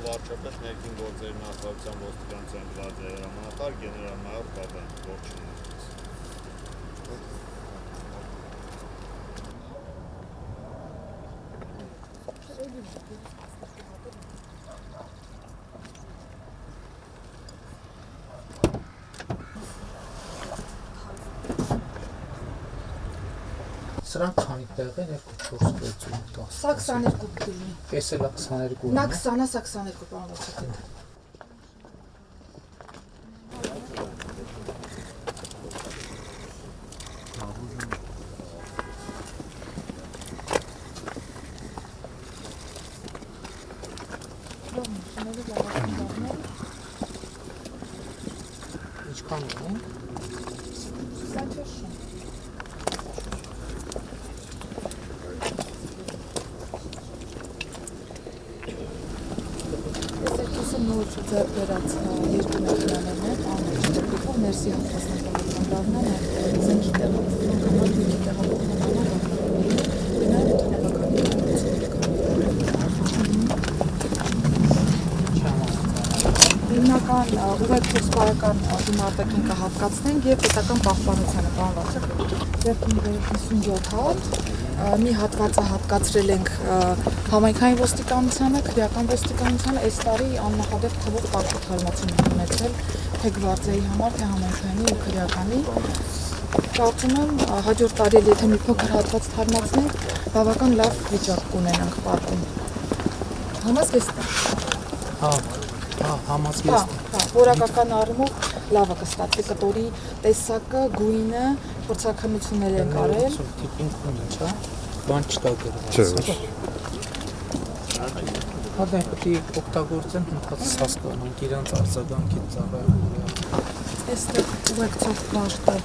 Պարոն վարչապետ, ներքին գործերի նախարարության ոստիկանության գվարդիայի հրամանատար գեներալ-մայոր Բաբայան, ողջույն։ Սրանք քանի տեղ են, 2-4 գործում 10։ Սա 22 կլինի։ Կեսելա 22։ Նա 20-ը, սա 22 բան վարչապետ։ Ինչքան ունեն։ Սա 4 շուն։ Նոր ձեռք բերած երկու մեքենաներն են, անհրաժեշտ ներսի հատվածնական բառնանը, զենքի տեղափոխման համար դեպի տեղափոխման հիմնական ուղեկցողական դիմարտակին կհատկացնենք եւ պետական պահպանությանը բան վարչապետ։ Ձեռքին 57 հատ, մի հատվածը հատկացրել ենք համայնքային ոստիկանությանը, քրեական ոստիկանությանը, այս տարի աննախադեպ թվով տակուտ հարմացում ենք ունեցել, թե գվարդիայի համար, թե համայնքայինի ու քրեականի։ Կարծում եմ հաջորդ տարի եթե մի փոքր հատված թարմացնենք, բավական լավ վիճակ կունենանք պարկում։ Համազգեստ է։ Համազգեստ է։ Որակական առումով լավը կստացվի կտորի տեսակը, գույնը, փորձաքննություններ են արել։ Տիպինգ ինչ է, բան չկա գրված։ Չէ։ Հա դա պետք է օգտագործեն հնդկացած հասկանանք իրանց արձագանքի ծառայողները։ Այստեղ ուղեկցող բաշտը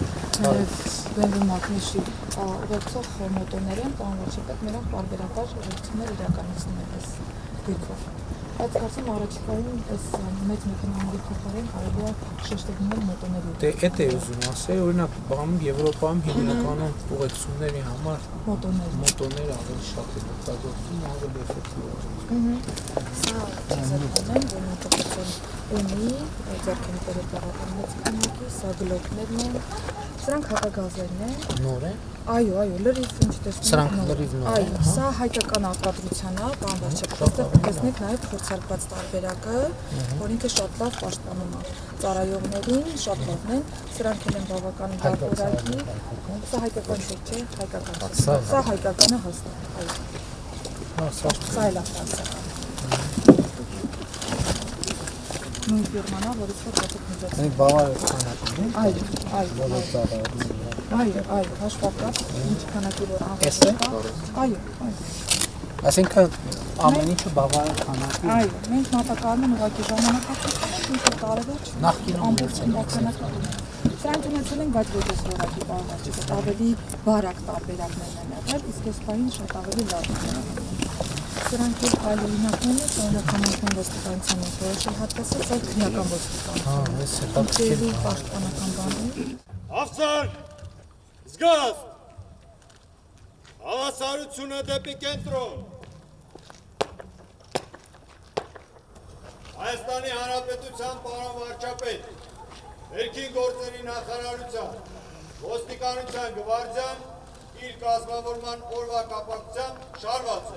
բենզին մակնիշի ուղեկցող մոտորներ են, պարոն վարչապետ, նրանք պարբերաբար ուղեկցություններ իրականացնում են այս դեպքով։ Բայց կարծում առաջիկայում այս մեծ մեքենաների փոխարեն կարելի է շեշտել մոտորների։ Դե էդ է ուզում ասել, օրինակ բանում Եվրոպայում հիմնականում ուղեկցությունների համար մոտորներ ավելի շատ են օգտագործում, ավելի էֆեկտիվ։ Սա ձեռքերն են, որոնք կոչվում ունի, ձեռքերի տեղական մեծ քանակի, սա գլոկներն են, սրանք հակագազերն են։ Նոր է։ Այո, լրիվ ինչ տեսնում եք։ Սրանք լրիվ նոր են։ Այո, սա հայկական արտադրության է, բան վարչապետ, այստեղ տեսնեք նաև փորձարկված տարբերակը, որ ինքը շատ լավ պաշտպանում է ծառայողներին, շատ լավն են, սրանք են բավական լավ որակի։ Սա հայկական չէ, հայկական։ Սա հայկականը հաստատ, այո։ Հա, Սա էլ է ֆրանսիական։ Նույն ֆիրմանա, որից որ պետք միջոցներ։ Մենք բավարար քանակի ենք։ Այո, հաշվարկած, ինչ քանակի որ Էս է։ Այո։ Այսինքն ամեն ինչը բավարար քանակի։ Այո, մենք մատակարարում ուղղակի ժամանակացույց, ինչ որ կարևոր չէ։ Նախկինում Սրանք ունեցել են, բայց ոչ այս որակի բաղվածից, ավելի բարակ տարբերակներն են եղել, իսկ այս պահին շատ ավելի լավ են։ Սրանք էլ այլ օրինակներն են, սահմանական ոստիկանության որոշել հատկացած, սա քրեական ոստիկանություն։ Հա, այս հետաքրքիր է պաշտպանական բաներ։ Աղցան, զգաստ, հավասարությունը դեպի կենտրոն։ Հայաստանի Հանրապետության պարոն վարչապետ, ներքին գործերի նախարարության, ոստիկանության գվարդիան իր կազմավորման օրվա կապակցությամբ շարված է։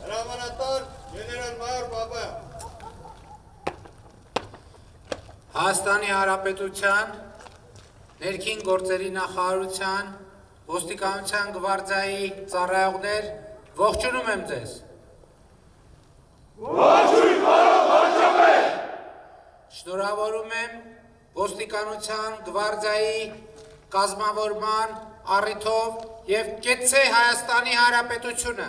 Հրամանատար գեներալ-մայոր Բաբայան։ Հայաստանի Հանրապետության ներքին գործերի նախարարության ոստիկանության գվարդիայի ծառայողներ, ողջունում եմ ձեզ։ Ողջույն, պարոն վարչապետ։ Շնորհավորում եմ ոստիկանության գվարդիայի կազմավորման առիթով եւ կեցցե Հայաստանի Հանրապետությունը։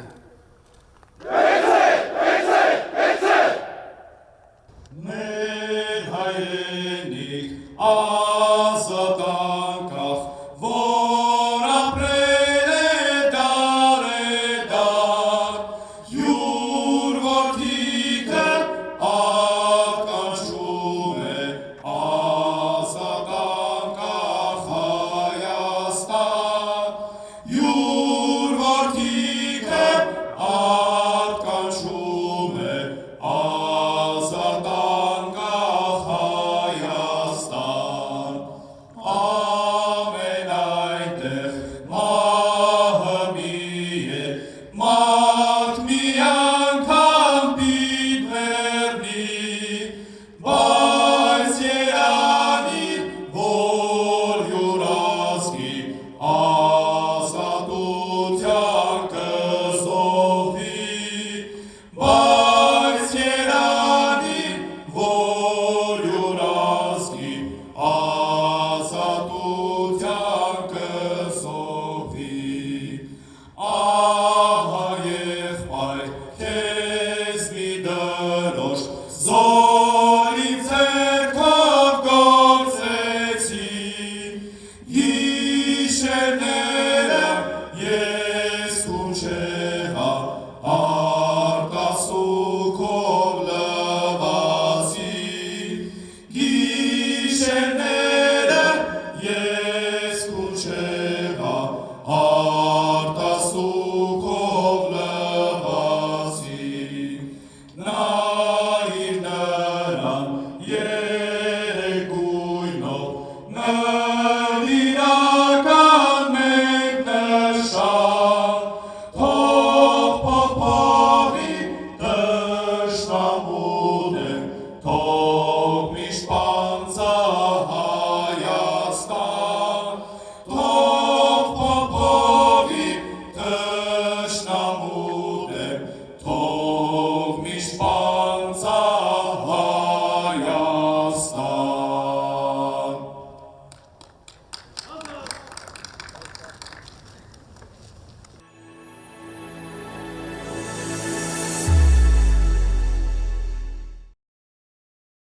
Մեր հայրենիք ազատ անկախ, որ ապրել է դարեդար, յուր որդիքը ականջում է ազատ անկախ Հայաստան, յուր որդիքը ականջում է ազատ Ջենե